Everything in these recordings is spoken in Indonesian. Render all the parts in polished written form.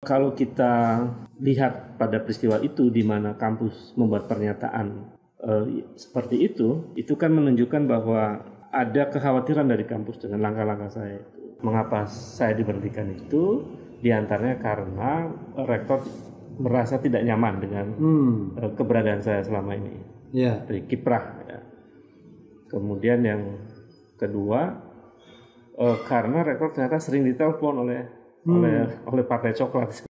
kalau kita lihat pada peristiwa itu di mana kampus membuat pernyataan seperti itu kan menunjukkan bahwa ada kekhawatiran dari kampus dengan langkah-langkah saya itu. Mengapa saya diberhentikan itu? Diantaranya karena rektor merasa tidak nyaman dengan keberadaan saya selama ini, dari kiprah. Ya. Kemudian yang kedua, karena rektor ternyata sering ditelepon oleh Partai Coklat.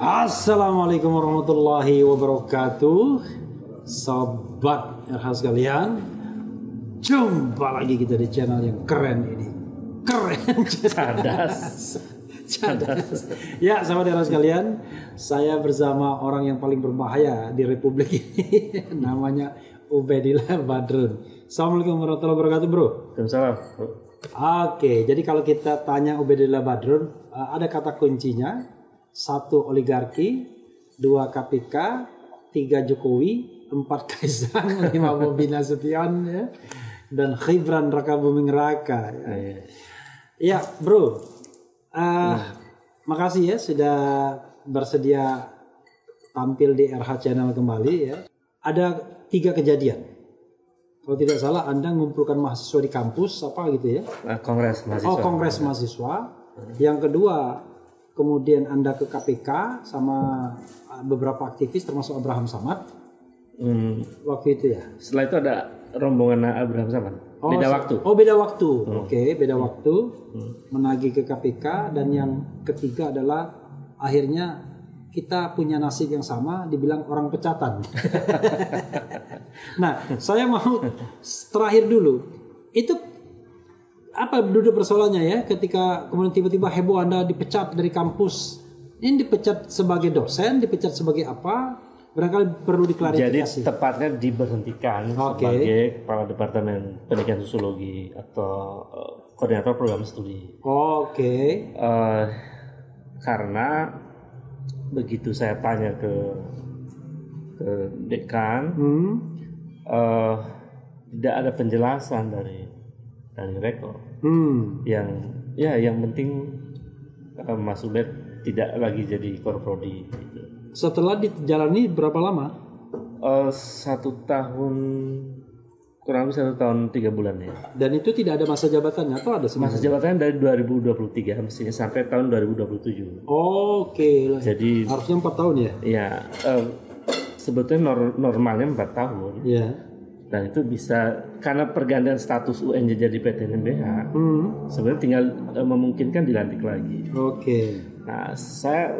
Assalamualaikum warahmatullahi wabarakatuh. Sobat RH sekalian, jumpa lagi kita di channel yang keren ini. Keren, Cadas. Ya, sahabat RH sekalian, saya bersama orang yang paling berbahaya di Republik ini. Namanya Ubedillah Badrun. Assalamualaikum warahmatullahi wabarakatuh, bro. Waalaikumsalam. Oke, jadi kalau kita tanya Ubedillah Badrun, ada kata kuncinya. 1 oligarki, 2 KPK, 3 Jokowi, 4 Kaisang, 5 Bobi Nasution, ya, dan Gibran Raka Buming Raka. Ya, bro, makasih ya sudah bersedia tampil di RH Channel kembali. Ya. Ada 3 kejadian. Kalau tidak salah, Anda mengumpulkan mahasiswa di kampus apa gitu ya? Kongres mahasiswa. Kongres mahasiswa. Yang kedua, kemudian Anda ke KPK sama beberapa aktivis termasuk Abraham Samad waktu itu ya. Setelah itu ada rombongan Abraham Samad. Beda waktu. Beda waktu. Oke, beda waktu. Menagih ke KPK, dan yang ketiga adalah akhirnya kita punya nasib yang sama, dibilang orang pecatan. Nah, saya mau terakhir dulu. Itu apa duduk persoalannya ya, ketika kemudian tiba-tiba heboh Anda dipecat dari kampus. Ini dipecat sebagai dosen, dipecat sebagai apa? Barangkali perlu diklarifikasi. Jadi tepatnya diberhentikan sebagai Kepala Departemen Pendidikan Sosiologi atau Koordinator Program Studi. Karena begitu saya tanya ke dekan, tidak ada penjelasan dari rektor. Yang penting Mas Ubed tidak lagi jadi korprodi gitu. Setelah dijalani berapa lama? 1 tahun, kurang lebih 1 tahun 3 bulan ya. Dan itu tidak ada masa jabatannya atau ada sebenarnya? Masa jabatannya dari 2023 mestinya sampai tahun 2027. Jadi harusnya 4 tahun ya? Iya, sebetulnya normalnya 4 tahun. Iya. Dan itu bisa karena pergantian status UNJ jadi PTNBH, sebenarnya tinggal memungkinkan dilantik lagi. Nah, saya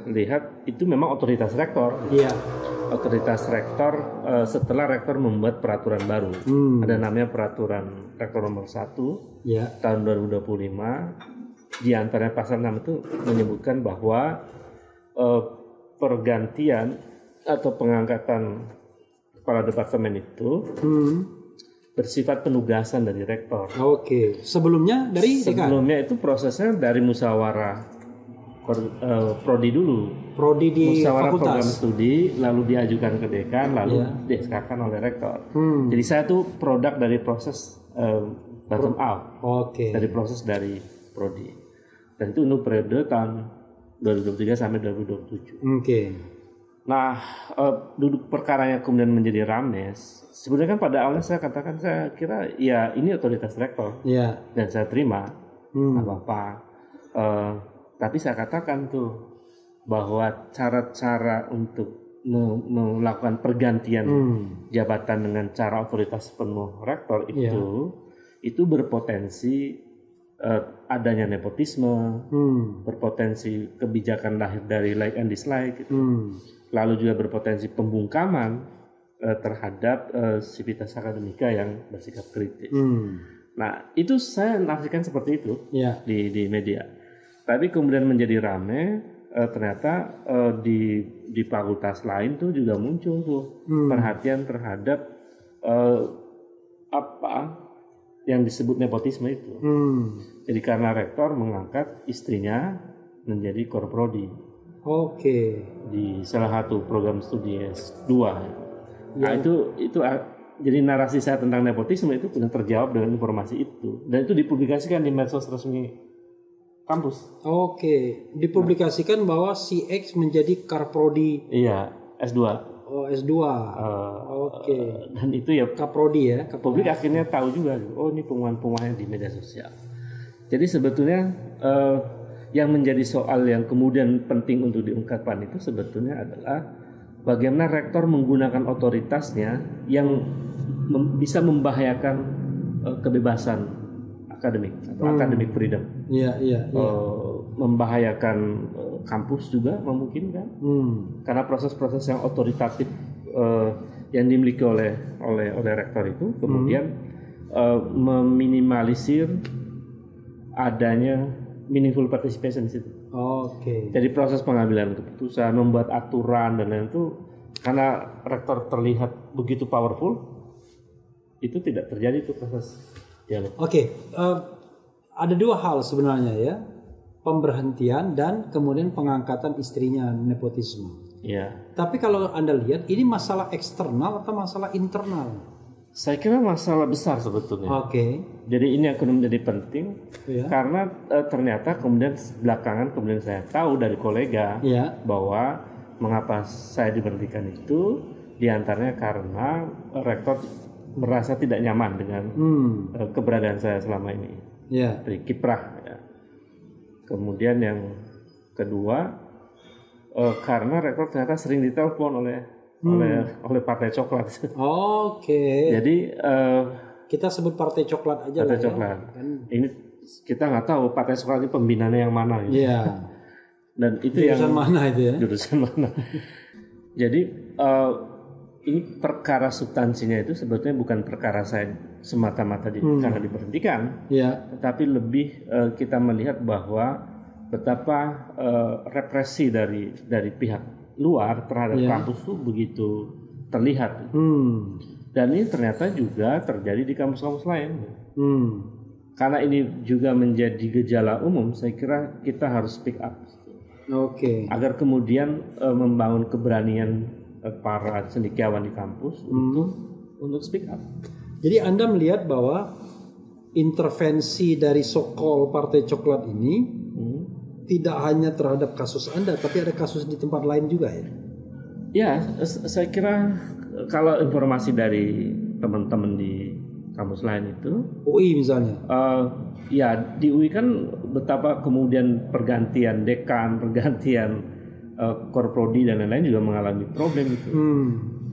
lihat itu memang otoritas rektor. Iya. Otoritas rektor setelah rektor membuat peraturan baru. Ada namanya peraturan rektor nomor 1 tahun 2025. Di antaranya pasal 6 itu menyebutkan bahwa pergantian atau pengangkatan kepala departemen itu bersifat penugasan dari rektor. Sebelumnya dari dekan? Sebelumnya itu prosesnya dari musyawarah prodi dulu. Prodi di musyawarah fakultas. Program studi, lalu diajukan ke dekan, lalu di-SK-kan oleh rektor. Jadi saya tuh produk dari proses bottom up. Dari proses dari prodi. Dan itu untuk periode tahun 2023 sampai 2027. Nah, duduk perkaranya kemudian menjadi rames. Sebenarnya kan pada awalnya saya katakan, saya kira ya ini otoritas rektor, dan saya terima apa-apa. Tapi saya katakan tuh bahwa cara-cara untuk melakukan pergantian jabatan dengan cara otoritas penuh rektor itu berpotensi adanya nepotisme, berpotensi kebijakan lahir dari like and dislike gitu. Lalu juga berpotensi pembungkaman terhadap sivitas akademika yang bersikap kritis. Nah, itu saya nafsirkan seperti itu di media. Tapi kemudian menjadi rame, ternyata di fakultas lain tuh juga muncul tuh perhatian terhadap apa yang disebut nepotisme itu. Jadi karena rektor mengangkat istrinya menjadi korprodi. Di salah satu program studi S2. Nah, itu jadi narasi saya tentang nepotisme itu sudah terjawab dengan informasi itu, dan itu dipublikasikan di medsos resmi kampus. Dipublikasikan bahwa si X menjadi karprodi. Iya, S2. S2. Dan itu ya kaprodi ya. Publik akhirnya tahu juga, ini pengumuman-pengumuman di media sosial. Jadi sebetulnya yang menjadi soal yang kemudian penting untuk diungkapkan itu sebetulnya adalah bagaimana rektor menggunakan otoritasnya yang bisa membahayakan kebebasan akademik atau academic freedom. Membahayakan kampus juga memungkinkan. Karena proses-proses yang otoritatif yang dimiliki oleh rektor itu kemudian meminimalisir adanya meaningful participation di situ. Jadi proses pengambilan keputusan, membuat aturan dan lain itu karena rektor terlihat begitu powerful, itu tidak terjadi itu proses dialog. Ada dua hal sebenarnya ya, pemberhentian dan kemudian pengangkatan istrinya, nepotisme. Tapi kalau Anda lihat ini masalah eksternal atau masalah internal? Saya kira masalah besar sebetulnya. Jadi ini yang kemudian menjadi penting karena ternyata kemudian belakangan kemudian saya tahu dari kolega bahwa mengapa saya diberhentikan itu diantaranya karena rektor merasa tidak nyaman dengan keberadaan saya selama ini dari kiprah. Kemudian yang kedua karena rektor ternyata sering ditelepon oleh Partai Coklat. Jadi kita sebut Partai Coklat aja. Partai Coklat. Ini kita nggak tahu Partai Coklat ini pembinaannya yang mana. Dan itu jurusan mana itu ya? Jurusan mana? Jadi ini perkara substansinya itu sebetulnya bukan perkara saya semata-mata karena diberhentikan, tetapi lebih kita melihat bahwa betapa represi dari pihak luar terhadap kampus itu begitu terlihat. Dan ini ternyata juga terjadi di kampus-kampus lain. Karena ini juga menjadi gejala umum, saya kira kita harus speak up. Agar kemudian membangun keberanian para cendekiawan di kampus untuk speak up. Jadi Anda melihat bahwa intervensi dari so-called Partai Coklat ini tidak hanya terhadap kasus Anda, tapi ada kasus di tempat lain juga ya? Ya, saya kira kalau informasi dari teman-teman di kampus lain itu, UI misalnya, di UI kan betapa kemudian pergantian dekan, pergantian korprodi dan lain-lain juga mengalami problem itu.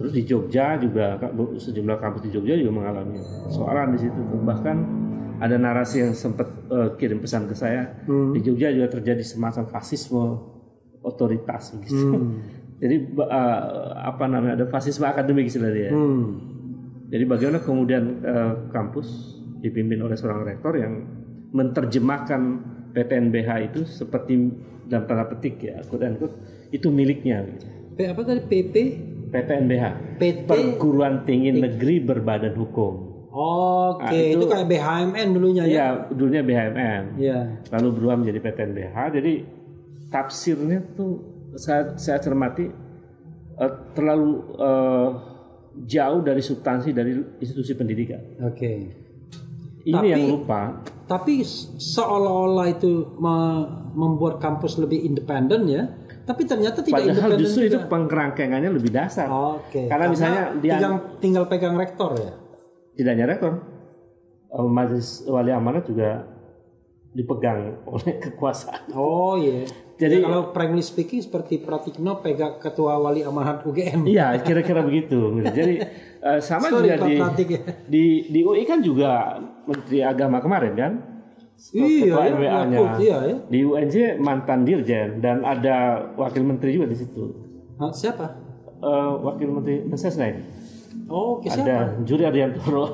Terus di Jogja juga sejumlah kampus di Jogja juga mengalami soalan di situ. Bahkan ada narasi yang sempat kirim pesan ke saya, di Jogja juga terjadi semacam fasisme otoritas gitu. Jadi ada fasisme akademik istilahnya. Jadi bagaimana kemudian kampus dipimpin oleh seorang rektor yang menerjemahkan PTNBH itu seperti dalam tanda petik ya, quote-unquote, itu miliknya. Apa tadi PTNBH, Perguruan Tinggi Negeri Berbadan Hukum. Itu kayak BHMN dulunya ya? Iya, dulunya BHMN. Lalu berubah menjadi PTNBH. Jadi tafsirnya tuh saya cermati terlalu jauh dari substansi dari institusi pendidikan. Ini yang lupa. Tapi seolah-olah itu membuat kampus lebih independen ya. Tapi ternyata tidak independen. Padahal justru itu pengkerangkengannya lebih dasar. Karena misalnya dia tinggal pegang rektor ya. Tidak hanya rektor, majelis wali amanat juga dipegang oleh kekuasaan. Jadi kalau frankly speaking seperti Pratikno pegang ketua wali amanat UGM. Iya, kira-kira begitu. Jadi sama juga di UI kan juga Menteri Agama kemarin kan, ketua MWA-nya. Di UNJ mantan dirjen dan ada wakil menteri juga di situ. Siapa? Wakil Menteri Mensesnek. Ada Juri Ariantoro.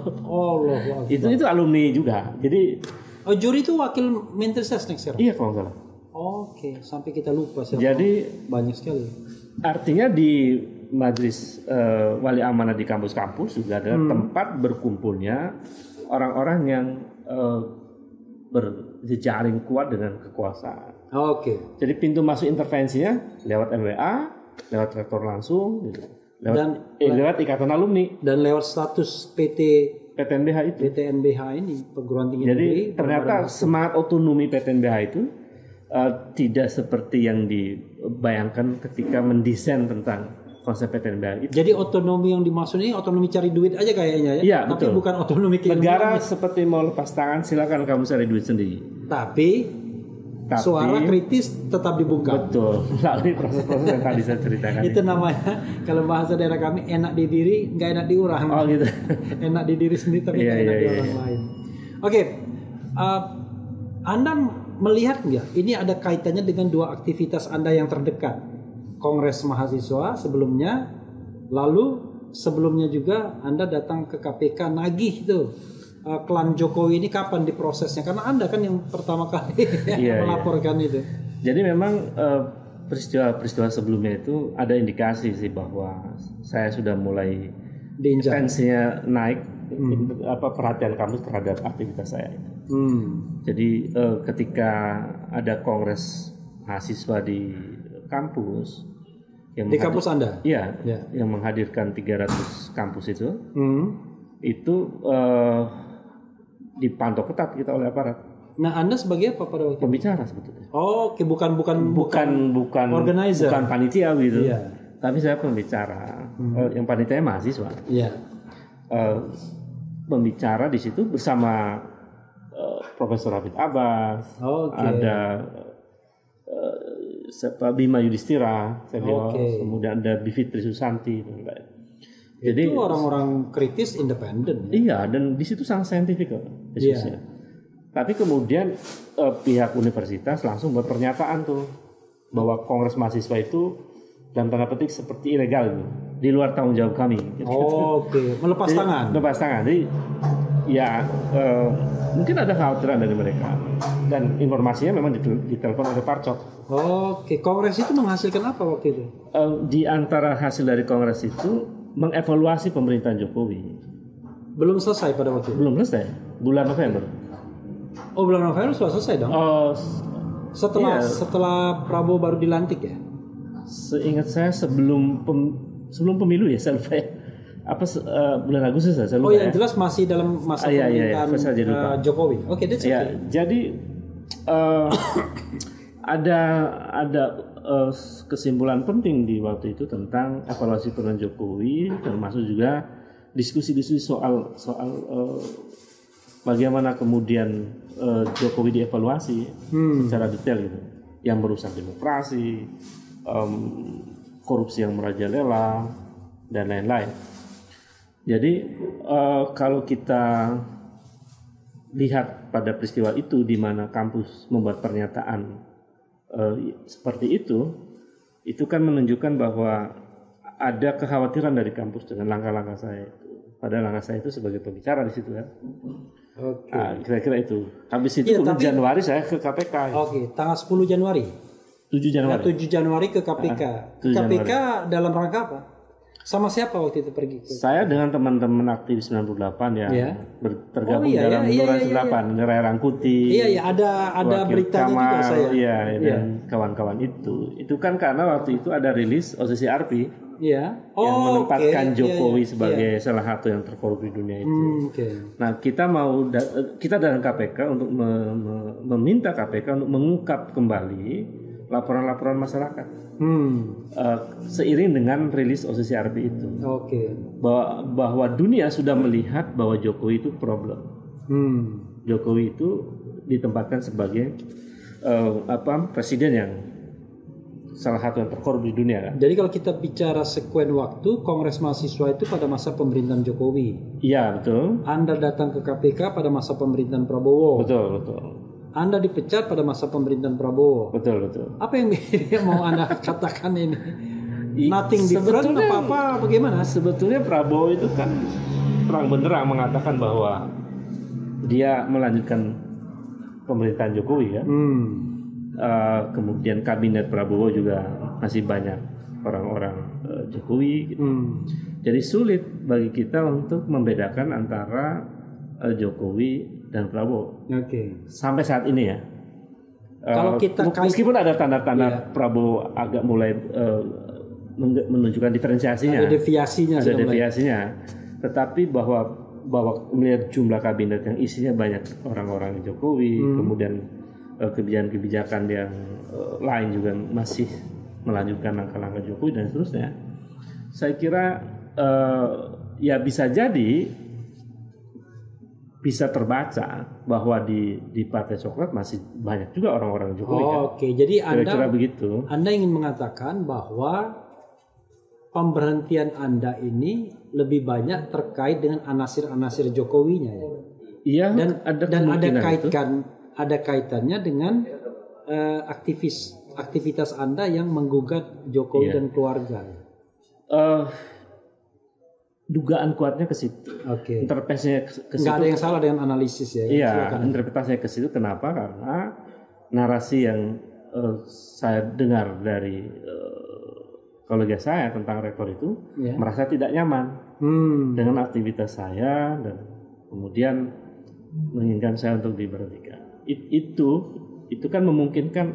Itu alumni juga. Jadi Juri itu wakil Menteri Sesnek sekarang. Iya kalau nggak salah. Sampai kita lupa siapa. Jadi banyak sekali. Artinya di Majelis Wali Amanah di kampus-kampus juga ada tempat berkumpulnya orang-orang yang berjejaring kuat dengan kekuasaan. Jadi pintu masuk intervensinya lewat LWA, lewat rektor langsung, gitu. Lewat ikatan alumni dan lewat status PTNBH ini perguruan tinggi negeri. Jadi ternyata semangat otonomi PTNBH itu tidak seperti yang dibayangkan ketika mendesain tentang konsep PTNBH itu. Jadi otonomi yang dimaksud ini otonomi cari duit aja kayaknya ya. Iya, tapi betul. Bukan otonomi negara seperti mau lepas tangan, silakan kamu cari duit sendiri. Tapi suara kritis tetap dibuka. Betul. Melalui proses-proses yang tadi saya ceritakan. Itu namanya kalau bahasa daerah kami enak di diri, nggak enak di orang. Gitu. Enak di diri sendiri tapi nggak enak di orang lain. Anda melihat nggak ini ada kaitannya dengan dua aktivitas Anda yang terdekat, Kongres Mahasiswa sebelumnya, lalu sebelumnya juga Anda datang ke KPK nagih itu klan Jokowi ini kapan diprosesnya? Karena Anda kan yang pertama kali melaporkan itu. Jadi memang peristiwa sebelumnya itu ada indikasi sih bahwa saya sudah mulai tensinya naik, perhatian kampus terhadap aktivitas saya. Jadi ketika ada kongres mahasiswa di kampus yang di kampus Anda? Iya, yang menghadirkan 300 kampus itu dipantau ketat kita oleh aparat. Nah, Anda sebagai apa pada waktu itu? Pembicara sebetulnya. Bukan organizer. Bukan panitia gitu. Iya. Tapi saya pembicara. Yang panitia mahasiswa. Iya. Pembicara di situ bersama Profesor Hafid Abbas. Ada Bima Yudhistira, kemudian ada Bivitri Susanti. Jadi itu orang-orang kritis independen. Iya, dan di situ sangat saintifik diskusinya. Tapi kemudian pihak universitas langsung buat pernyataan tuh bahwa Kongres Mahasiswa itu dalam tanda petik seperti ilegal gitu, di luar tanggung jawab kami. Melepas tangan. Melepas tangan. Jadi mungkin ada kekhawatiran dari mereka dan informasinya memang ditelepon oleh Parcok. Kongres itu menghasilkan apa waktu itu? Di antara hasil dari kongres itu mengevaluasi pemerintahan Jokowi. Belum selesai pada waktu itu? Belum selesai, bulan November. Bulan November sudah selesai dong? Setelah Prabowo baru dilantik ya? Seingat saya sebelum pemilu ya, saya lupa ya. Bulan Agustus saya lupa. Yang jelas masih dalam masa pemerintahan Jokowi. Jadi ada kesimpulan penting di waktu itu tentang evaluasi pemerintahan Jokowi, termasuk juga diskusi-diskusi soal bagaimana kemudian Jokowi dievaluasi secara detail gitu, yang merusak demokrasi, korupsi yang merajalela dan lain-lain. Jadi kalau kita lihat pada peristiwa itu di mana kampus membuat pernyataan seperti itu kan menunjukkan bahwa ada kekhawatiran dari kampus dengan langkah-langkah saya itu. Padahal langkah saya itu sebagai pembicara di situ ya. Kira-kira itu. Habis itu Januari saya ke KPK. Tanggal 10 Januari. 7 Januari. 7 Januari ke KPK. KPK dalam rangka apa? Sama siapa waktu itu pergi? Saya dengan teman-teman aktivis 98 yang tergabung dalam Nurul 98, Rai Rangkuti. Ada beritanya juga saya. Dan kawan-kawan itu kan karena waktu itu ada rilis OCCRP yang menempatkan Jokowi sebagai salah satu yang terkorup di dunia itu. Nah, kita dalam KPK untuk meminta KPK untuk mengungkap kembali laporan-laporan masyarakat seiring dengan rilis OCCRP itu. Bahwa dunia sudah melihat bahwa Jokowi itu problem. Jokowi itu ditempatkan sebagai presiden yang salah satu yang terkorup di dunia kan. Jadi kalau kita bicara sekuen waktu, Kongres Mahasiswa itu pada masa pemerintahan Jokowi. Iya, betul. Anda datang ke KPK pada masa pemerintahan Prabowo. Betul. Anda dipecat pada masa pemerintahan Prabowo. Betul. Apa yang mau Anda katakan ini? nothing different apa bagaimana? Sebetulnya Prabowo itu kan terang benderang mengatakan bahwa dia melanjutkan pemerintahan Jokowi ya. Kemudian kabinet Prabowo juga masih banyak orang-orang Jokowi gitu. Jadi sulit bagi kita untuk membedakan antara Jokowi dan Prabowo. Sampai saat ini ya. Kalau kita meskipun ada tanda-tanda Prabowo agak mulai menunjukkan diferensiasinya. Ada deviasinya. Tetapi bahwa melihat jumlah kabinet yang isinya banyak orang-orang Jokowi, kemudian kebijakan-kebijakan yang lain juga masih melanjutkan langkah-langkah Jokowi dan seterusnya. Saya kira ya bisa jadi bisa terbaca bahwa di Partai Coklat masih banyak juga orang-orang Jokowi. Oke, jadi kira-kira begitu. Anda ingin mengatakan bahwa pemberhentian Anda ini lebih banyak terkait dengan anasir-anasir Jokowinya ya. Iya. Dan ada kaitannya dengan aktivitas Anda yang menggugat Jokowi dan keluarga. Dugaan kuatnya ke situ. Interpretasinya ke situ. Nggak ada yang salah dengan analisis ya. Iya, interpretasinya ke situ. Kenapa? Karena narasi yang saya dengar dari kolega saya tentang rektor itu merasa tidak nyaman dengan aktivitas saya dan kemudian menginginkan saya untuk diberhentikan. Itu kan memungkinkan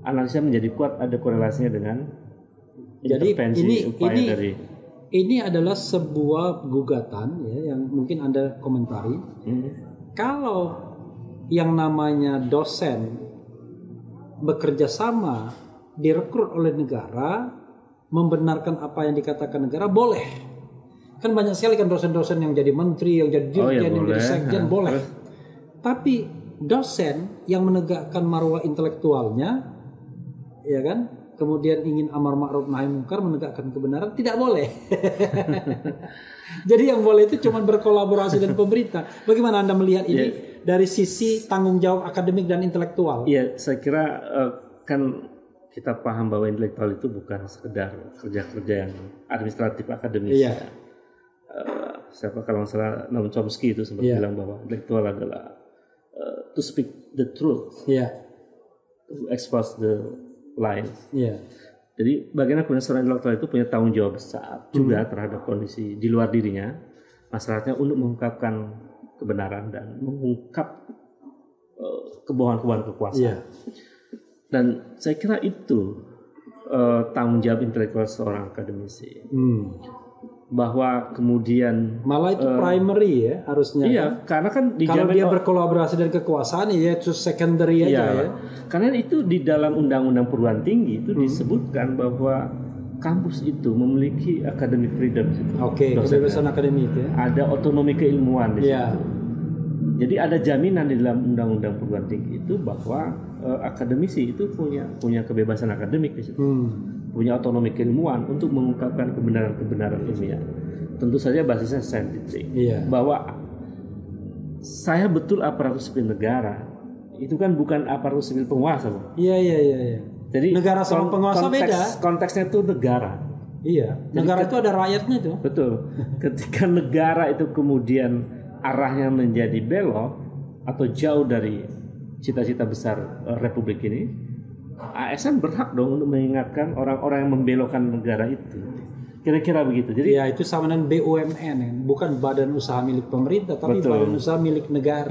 analisa menjadi kuat, ada korelasinya dengan intervensi upaya dari. Ini adalah sebuah gugatan ya yang mungkin Anda komentari. Kalau yang namanya dosen bekerja sama direkrut oleh negara membenarkan apa yang dikatakan negara boleh. Kan banyak sekali kan dosen-dosen yang jadi menteri, yang jadi dirjen, yang jadi sekjen boleh. Tapi dosen yang menegakkan marwah intelektualnya, ya kan? Kemudian ingin amar ma'ruf nahi munkar, menegakkan kebenaran, tidak boleh. Jadi yang boleh itu cuma berkolaborasi dengan pemerintah. Bagaimana Anda melihat ini dari sisi tanggung jawab akademik dan intelektual? Iya, saya kira kan kita paham bahwa intelektual itu bukan sekedar kerja-kerja yang administratif akademis. Siapa kalau nggak salah Noam Chomsky itu sempat bilang bahwa intelektual adalah to speak the truth, to expose the lies. Jadi bagaimana kemudian seorang intelektual itu punya tanggung jawab besar juga terhadap kondisi di luar dirinya, masalahnya untuk mengungkapkan kebenaran dan mengungkap kebohongan-kebohongan kekuasaan. Dan saya kira itu tanggung jawab intelektual seorang akademisi. Bahwa kemudian malah itu primary ya harusnya. Iya, karena kan kalau dia berkolaborasi dengan kekuasaan ya itu secondary aja ya. Karena itu di dalam undang-undang perguruan tinggi itu disebutkan bahwa kampus itu memiliki academic freedom. Kebebasan akademik ya. Ada otonomi keilmuan di situ. Jadi ada jaminan di dalam undang-undang perguruan tinggi itu bahwa akademisi itu punya kebebasan akademik di situ. Punya otonomi keilmuan untuk mengungkapkan kebenaran-kebenaran ilmiah. Tentu saja basisnya saintifik. Bahwa saya betul aparatus sipil negara itu kan bukan aparatus sipil penguasa. Jadi negara sama penguasa beda. Konteksnya itu negara. Negara itu ada rakyatnya tuh. Betul. Ketika negara itu kemudian arahnya menjadi belok atau jauh dari cita-cita besar Republik ini, ASN berhak dong untuk mengingatkan orang-orang yang membelokkan negara itu. Kira-kira begitu. Jadi itu sama dengan BUMN, bukan badan usaha milik pemerintah, tapi badan usaha milik negara.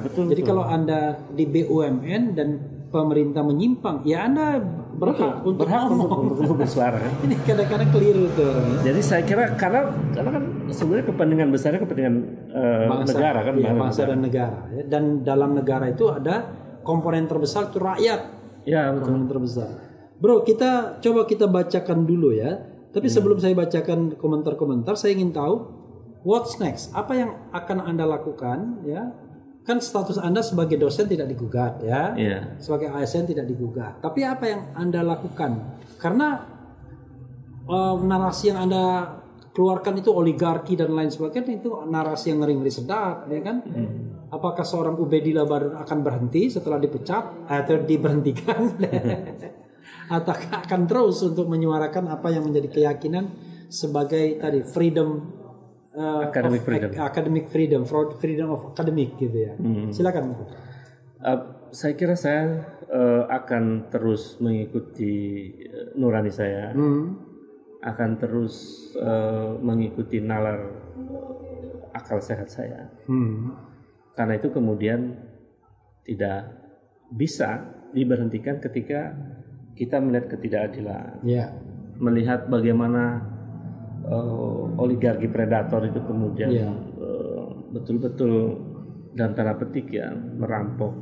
Betul. Jadi kalau Anda di BUMN dan pemerintah menyimpang, ya Anda berhak untuk bersuara. Ini kadang-kadang keliru tuh. Jadi saya kira karena kan sebenarnya kepentingan besarnya kepentingan negara kan, bangsa dan negara. Dan dalam negara itu ada komponen terbesar itu rakyat. Komponen terbesar. Bro, kita bacakan dulu ya. Tapi sebelum saya bacakan komentar-komentar, saya ingin tahu what's next. Apa yang akan Anda lakukan ya? Kan status Anda sebagai dosen tidak digugat ya. Sebagai ASN tidak digugat. Tapi apa yang Anda lakukan? Karena narasi yang Anda keluarkan itu oligarki dan lain sebagainya, itu narasi yang ngeri-ngeri sedap ya kan? Apakah seorang Ubedillah Badrun akan berhenti setelah dipecat atau diberhentikan? Atau akan terus untuk menyuarakan apa yang menjadi keyakinan sebagai tadi freedom, academic freedom of academic gitu ya. Silakan. Saya kira saya akan terus mengikuti nurani saya, akan terus mengikuti nalar akal sehat saya. Karena itu kemudian tidak bisa diberhentikan ketika kita melihat ketidakadilan, melihat bagaimana oligarki predator itu kemudian betul-betul dalam tanda petik ya merampok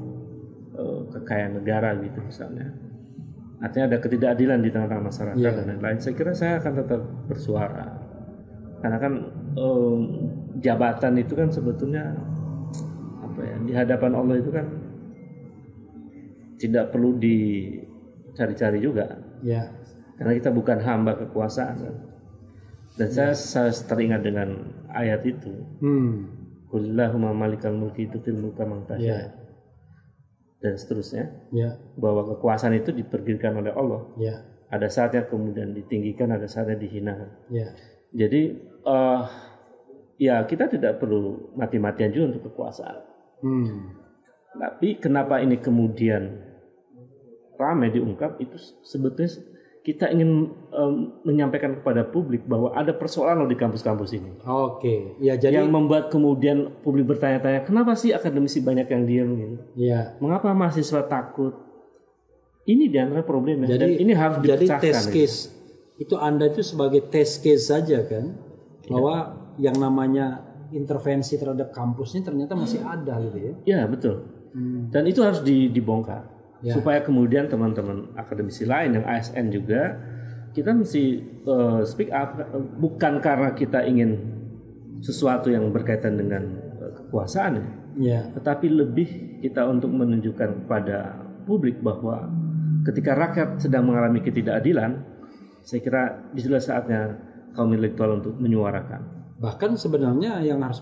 kekayaan negara gitu misalnya. Artinya ada ketidakadilan di tengah-tengah masyarakat dan lain-lain. Saya kira saya akan tetap bersuara. Karena kan jabatan itu kan sebetulnya di hadapan Allah itu kan tidak perlu dicari-cari juga. Karena kita bukan hamba kekuasaan kan. Dan saya teringat dengan ayat itu. Qulillahumma malikal mulki tu'til mulka man tasya. Dan seterusnya. Bahwa kekuasaan itu dipergikan oleh Allah. Ada saatnya kemudian ditinggikan, ada saatnya dihinakan. Jadi kita tidak perlu mati-matian juga untuk kekuasaan. Tapi kenapa ini kemudian ramai diungkap, itu sebetulnya kita ingin menyampaikan kepada publik bahwa ada persoalan di kampus-kampus ini. Jadi yang membuat kemudian publik bertanya-tanya, kenapa sih akademisi banyak yang diam gitu? Mengapa mahasiswa takut? Ini diantara problemnya. Dan ini harus dipecahkan. Jadi test case itu Anda itu sebagai test case saja kan, bahwa yang namanya intervensi terhadap kampus ini ternyata masih ada gitu ya. Ya betul. Dan itu harus dibongkar supaya kemudian teman-teman akademisi lain yang ASN juga kita mesti speak up, bukan karena kita ingin sesuatu yang berkaitan dengan kekuasaan tetapi lebih kita untuk menunjukkan kepada publik bahwa ketika rakyat sedang mengalami ketidakadilan, saya kira disitulah saatnya kaum intelektual untuk menyuarakan. Bahkan sebenarnya yang harus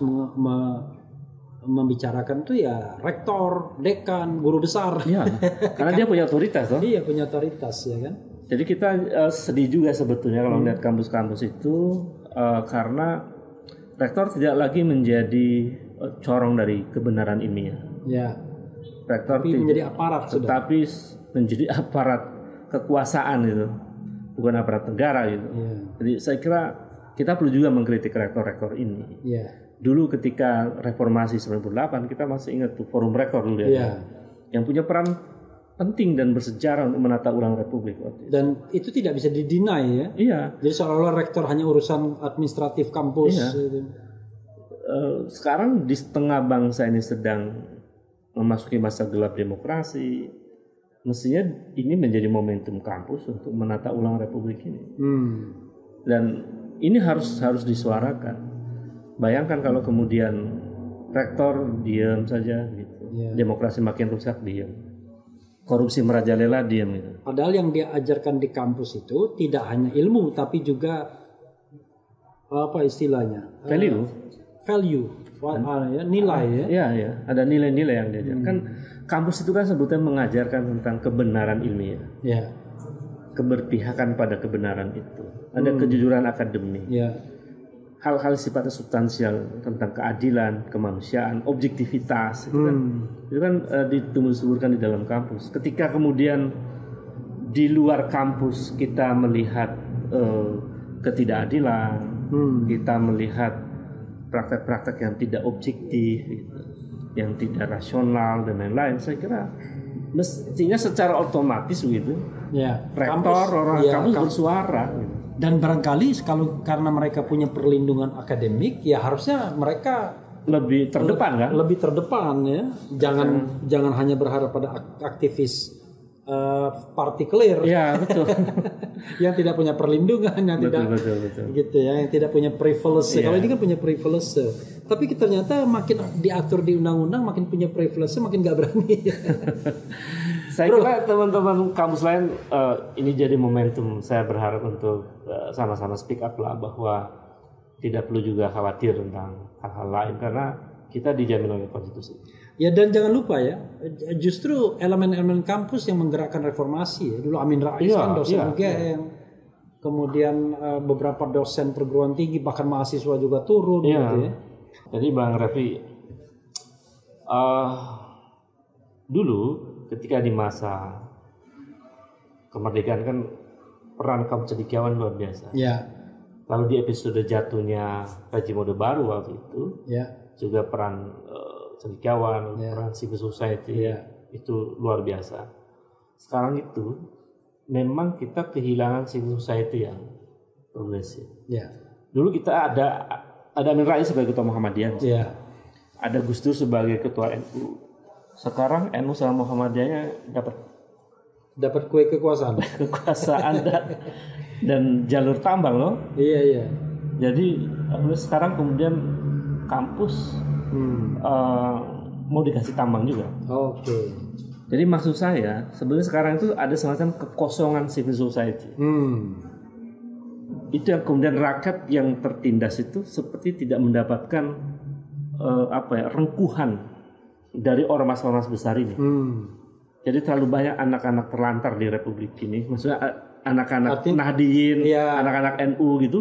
membicarakan itu ya rektor, dekan, guru besar. Karena dia punya otoritas toh. Iya, punya otoritas ya kan. Jadi kita sedih juga sebetulnya kalau melihat kampus-kampus itu karena rektor tidak lagi menjadi corong dari kebenaran ilmiah. Rektor tapi menjadi aparat tetapi menjadi aparat kekuasaan gitu. Bukan aparat negara gitu. Jadi saya kira kita perlu juga mengkritik rektor-rektor ini. Dulu ketika reformasi 98 kita masih ingat tuh forum rektor dulu yang punya peran penting dan bersejarah untuk menata ulang Republik. Dan itu tidak bisa didinai ya. Jadi seolah-olah rektor hanya urusan administratif kampus. Sekarang di setengah bangsa ini sedang memasuki masa gelap demokrasi. Mestinya ini menjadi momentum kampus untuk menata ulang Republik ini. Dan ini harus disuarakan. Bayangkan kalau kemudian rektor diam saja gitu. Demokrasi makin rusak diam. Korupsi merajalela diam gitu. Padahal yang dia ajarkan di kampus itu tidak hanya ilmu tapi juga apa istilahnya? Value. Nilai ya. Ada nilai-nilai yang diajarkan. Kampus itu kan sebetulnya mengajarkan tentang kebenaran ilmiah. Keberpihakan pada kebenaran itu. Ada kejujuran akademik. Hal-hal sifatnya substansial tentang keadilan, kemanusiaan, objektivitas itu kan ditumbuh-suburkan di dalam kampus. Ketika kemudian di luar kampus kita melihat ketidakadilan, kita melihat praktek-praktek yang tidak objektif, yang tidak rasional dan lain-lain, saya kira mestinya secara otomatis begitu. Rektor, kampus bersuara. Gitu. Dan barangkali kalau karena mereka punya perlindungan akademik, ya harusnya mereka lebih terdepan kan? Lebih terdepan ya. Jangan hanya berharap pada aktivis partikelir. Betul. Yang tidak punya perlindungan, yang betul. Gitu ya, yang tidak punya privilege. Kalau ini kan punya privilege. Tapi ternyata makin diatur di undang-undang, makin punya privilege, makin nggak berani. Saya kira teman-teman kampus lain ini jadi momentum. Saya berharap untuk sama-sama speak up lah, bahwa tidak perlu juga khawatir tentang hal-hal lain karena kita dijamin oleh konstitusi. Ya dan jangan lupa ya, justru elemen-elemen kampus yang menggerakkan reformasi ya. Dulu Amin Rais kan dosen UGM, kemudian beberapa dosen perguruan tinggi bahkan mahasiswa juga turun gitu ya. Jadi Bang Refli, dulu ketika di masa kemerdekaan kan peran kaum cendekiawan luar biasa. Ya. Lalu di episode jatuhnya rejim Orde Baru waktu itu, juga peran cendekiawan, peran civil society itu luar biasa. Sekarang itu memang kita kehilangan civil society yang progresif. Dulu kita ada Amin Rais sebagai ketua Muhammadiyah, ada Gus Dur sebagai ketua NU. Sekarang NU sama Muhammadiyahnya dapat kue kekuasaan, dan jalur tambang loh. Iya. Jadi sekarang kemudian kampus mau dikasih tambang juga. Oke. Jadi maksud saya sebenarnya sekarang itu ada semacam kekosongan civil society. Itu yang kemudian rakyat yang tertindas itu seperti tidak mendapatkan rengkuhan dari ormas-ormas besar ini. Jadi terlalu banyak anak-anak terlantar di Republik ini. Maksudnya anak-anak Nahdien, anak-anak NU gitu.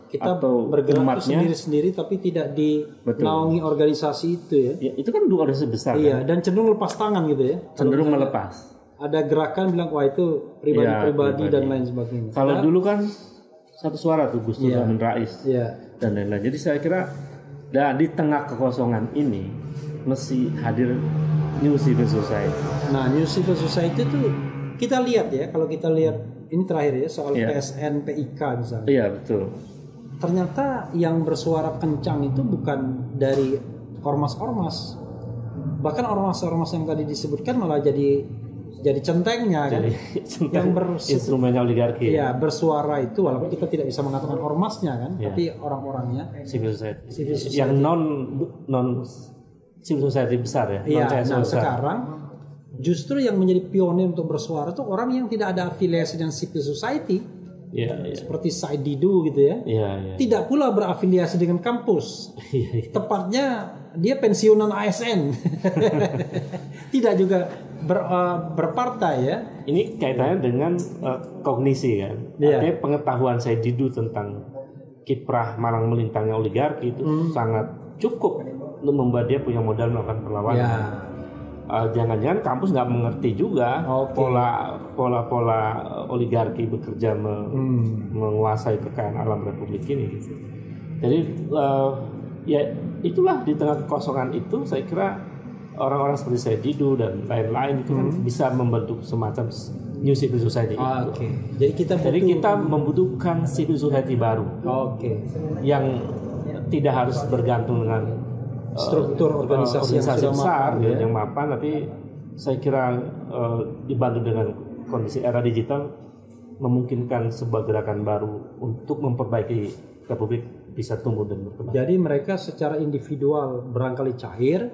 Kita atau bergerak sendiri-sendiri tapi tidak dinaungi organisasi itu ya. Itu kan dua organisasi besar. Iya, kan? Dan cenderung lepas tangan gitu ya. Cenderung melepas. Ada gerakan bilang wah itu pribadi dan lain sebagainya. Kalau dulu kan satu suara tuh Gus Dur, Amin Rais dan lain-lain. Jadi saya kira di tengah kekosongan ini mesti hadir New Civil Society. Nah, New Civil Society itu kita lihat ya, kalau kita lihat ini terakhir ya soal PSN, PIK misalnya. Iya, betul. Ternyata yang bersuara kencang itu bukan dari ormas-ormas. Bahkan ormas-ormas yang tadi disebutkan malah jadi centengnya kan. Yang instrumennya oligarki. Iya, bersuara itu walaupun kita tidak bisa mengatakan ormasnya kan, tapi orang-orangnya civil society. Yang non civil society besar ya. Iya, nah sekarang justru yang menjadi pionir untuk bersuara itu orang yang tidak ada afiliasi dengan civil society. Seperti Said Didu gitu ya. Tidak pula berafiliasi dengan kampus. Tepatnya dia pensiunan ASN. Tidak juga berpartai ya. Ini kaitannya dengan kognisi kan. Artinya pengetahuan Said Didu tentang kiprah malang melintangnya oligarki itu sangat cukup untuk membuat dia punya modal melakukan perlawanan. Jangan-jangan kampus nggak mengerti juga pola oligarki bekerja menguasai kekayaan alam Republik ini gitu. Jadi itulah di tengah kekosongan itu saya kira orang-orang seperti saya Didu dan lain-lain itu kan bisa membentuk semacam new civil society itu. Jadi kita membutuhkan civil society baru. Yang tidak harus bergantung dengan struktur organisasi yang besar yang mapan, tapi saya kira dibantu dengan kondisi era digital memungkinkan sebuah gerakan baru untuk memperbaiki Republik bisa tumbuh dan berkembang. Jadi mereka secara individual barangkali cair,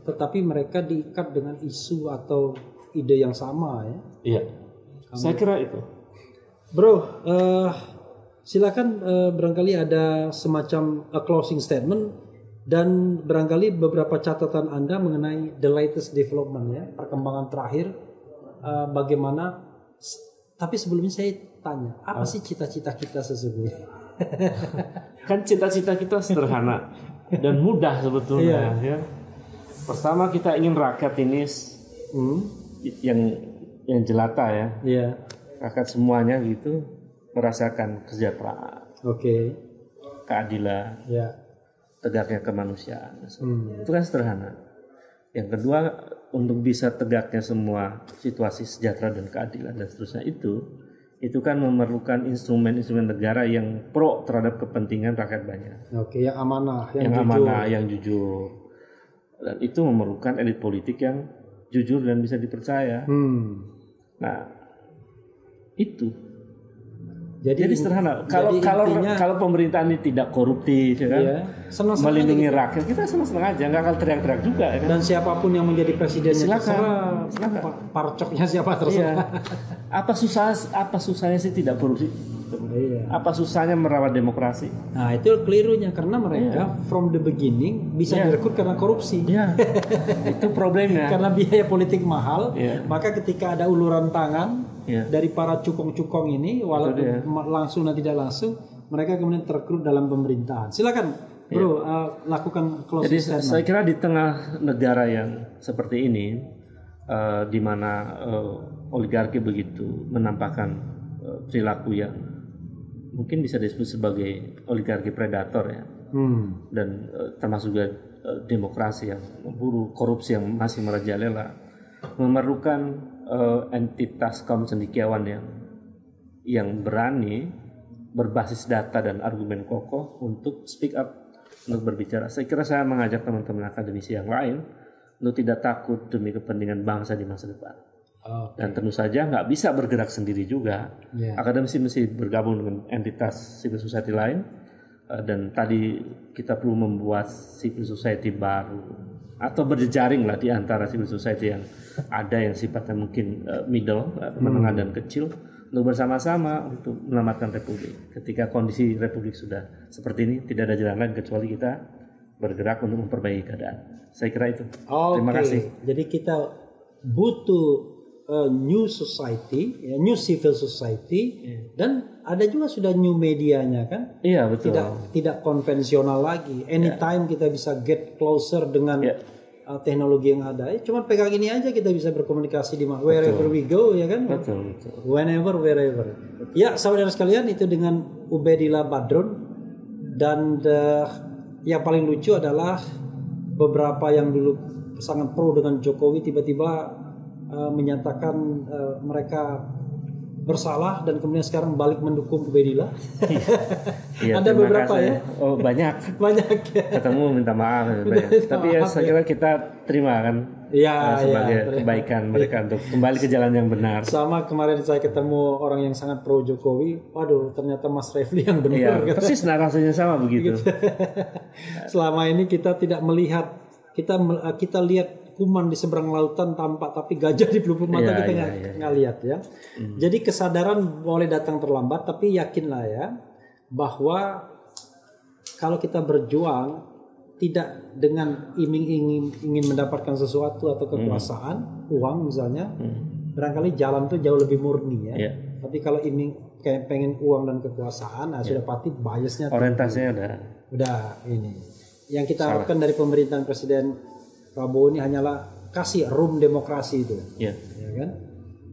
tetapi mereka diikat dengan isu atau ide yang sama ya. Iya, saya kira itu. Bro, silakan barangkali ada semacam closing statement. Dan barangkali beberapa catatan Anda mengenai the latest development ya, perkembangan terakhir bagaimana. Tapi sebelumnya saya tanya, apa sih cita-cita kita sesungguhnya? Kan cita-cita kita sederhana dan mudah sebetulnya ya. Pertama kita ingin rakyat ini yang jelata ya. Rakyat semuanya gitu merasakan kesejahteraan. Keadilan. Tegaknya kemanusiaan. Itu kan sederhana. Yang kedua, untuk bisa tegaknya semua situasi sejahtera dan keadilan dan seterusnya itu kan memerlukan instrumen-instrumen negara yang pro terhadap kepentingan rakyat banyak. Yang amanah, yang jujur. Dan itu memerlukan elit politik yang jujur dan bisa dipercaya. Nah, itu. Jadi sederhana. Kalau pemerintahan ini tidak koruptif, ya kan, melindungi rakyat, kita senang-senang aja, nggak akan teriak-teriak juga. Ya kan? Dan siapapun yang menjadi presidennya, silakan. Parcoknya siapa terserah. Apa susahnya sih tidak korupsi? sistem. Apa susahnya merawat demokrasi? Nah itu kelirunya karena mereka from the beginning bisa direkrut karena korupsi. Itu problemnya. Karena biaya politik mahal, maka ketika ada uluran tangan dari para cukong-cukong ini, walaupun langsung dan tidak langsung, mereka kemudian terrekrut dalam pemerintahan. Silakan, Bro, lakukan closing statement. Jadi saya kira di tengah negara yang seperti ini, di mana oligarki begitu menampakkan perilaku yang mungkin bisa disebut sebagai oligarki predator ya, dan termasuk juga demokrasi yang memburu, korupsi yang masih merajalela, memerlukan entitas kaum cendekiawan yang berani berbasis data dan argumen kokoh untuk speak up, untuk berbicara. Saya kira saya mengajak teman-teman akademisi yang lain untuk tidak takut demi kepentingan bangsa di masa depan. Dan tentu saja nggak bisa bergerak sendiri juga. Akademisi mesti bergabung dengan entitas civil society lain. Dan tadi kita perlu membuat civil society baru atau berjejaring lah di antara civil society yang ada yang sifatnya mungkin middle, menengah dan kecil, untuk bersama-sama untuk menyelamatkan Republik. Ketika kondisi Republik sudah seperti ini, tidak ada jalan lain kecuali kita bergerak untuk memperbaiki keadaan. Saya kira itu. Terima kasih. Jadi kita butuh new society, new civil society, dan ada juga sudah new medianya kan? Iya betul. Tidak konvensional lagi. Anytime kita bisa get closer dengan teknologi yang ada. Cuma pegang ini aja kita bisa berkomunikasi di wherever we go, ya kan? Betul. Whenever, wherever. Ya, saudara sekalian, itu dengan Ubedillah Badrun. Dan yang paling lucu adalah beberapa yang dulu sangat pro dengan Jokowi tiba-tiba menyatakan mereka bersalah dan kemudian sekarang balik mendukung Ubedillah. Ada beberapa kasih. Ya? Oh banyak. Ketemu minta maaf. Tapi saya kira kita terima kan. Sebagai kebaikan mereka untuk kembali ke jalan yang benar. Sama kemarin saya ketemu orang yang sangat pro Jokowi. Waduh, ternyata Mas Refli yang benar. Persis narasinya sama begitu. Selama ini kita tidak melihat, kita lihat kuman di seberang lautan tampak, tapi gajah di pelupuk mata kita nggak lihat ya. Jadi kesadaran boleh datang terlambat, tapi yakinlah ya bahwa kalau kita berjuang tidak dengan ingin mendapatkan sesuatu atau kekuasaan, uang misalnya, barangkali jalan tuh jauh lebih murni ya. Tapi kalau kayak pengen uang dan kekuasaan, sudah pasti biasnya. Orientasinya udah ini. Yang kita harapkan dari pemerintahan Presiden Prabowo ini hanyalah kasih room demokrasi itu, ya kan?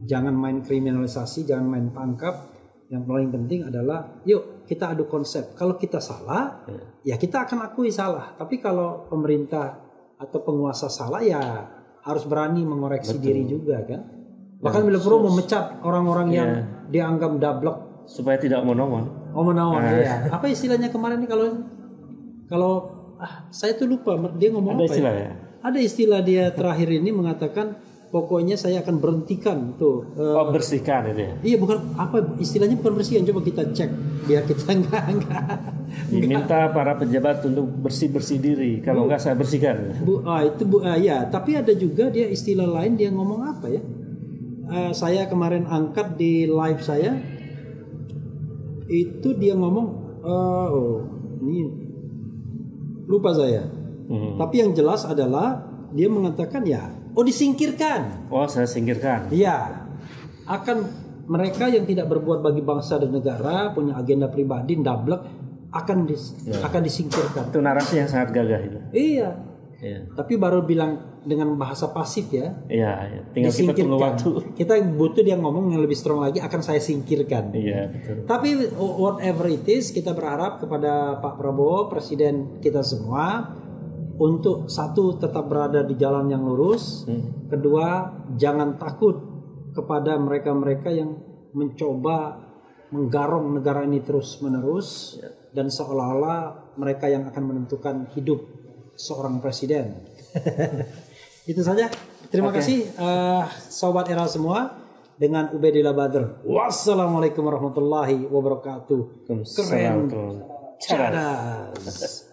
Jangan main kriminalisasi, jangan main tangkap. Yang paling penting adalah, yuk kita adu konsep. Kalau kita salah, ya kita akan akui salah. Tapi kalau pemerintah atau penguasa salah, ya harus berani mengoreksi diri juga kan. Bahkan bila perlu memecat orang-orang yang dianggap dablek supaya tidak menomon. Ya. Apa istilahnya kemarin nih kalau saya tuh lupa dia ngomong ada apa istilah ya? Ada istilah dia terakhir ini mengatakan pokoknya saya akan berhentikan tuh. Bersihkan itu ya? Iya, bukan apa istilahnya, bukan bersihkan. Coba kita cek biar kita enggak. Diminta para pejabat untuk bersih diri. Kalau enggak saya bersihkan. Ya. Tapi ada juga dia istilah lain, dia ngomong apa ya? Saya kemarin angkat di live saya. Itu dia ngomong ini lupa saya. Tapi yang jelas adalah dia mengatakan disingkirkan. Saya singkirkan. Iya. Akan mereka yang tidak berbuat bagi bangsa dan negara, punya agenda pribadi, dablek, akan disingkirkan. Itu narasi yang sangat gagah itu. Iya. Tapi baru bilang dengan bahasa pasif ya. Iya. Tinggal kita tunggu waktu. Kita butuh dia ngomong yang lebih strong lagi, akan saya singkirkan. Iya, betul. Tapi whatever it is, kita berharap kepada Pak Prabowo, presiden kita semua, untuk satu, tetap berada di jalan yang lurus. Kedua, jangan takut kepada mereka-mereka yang mencoba menggarong negara ini terus-menerus. Dan seolah-olah mereka yang akan menentukan hidup seorang presiden. Itu saja. Terima kasih Sobat Era semua. Dengan Ubedillah Badrun. Wassalamualaikum warahmatullahi wabarakatuh. Keren. Cadas.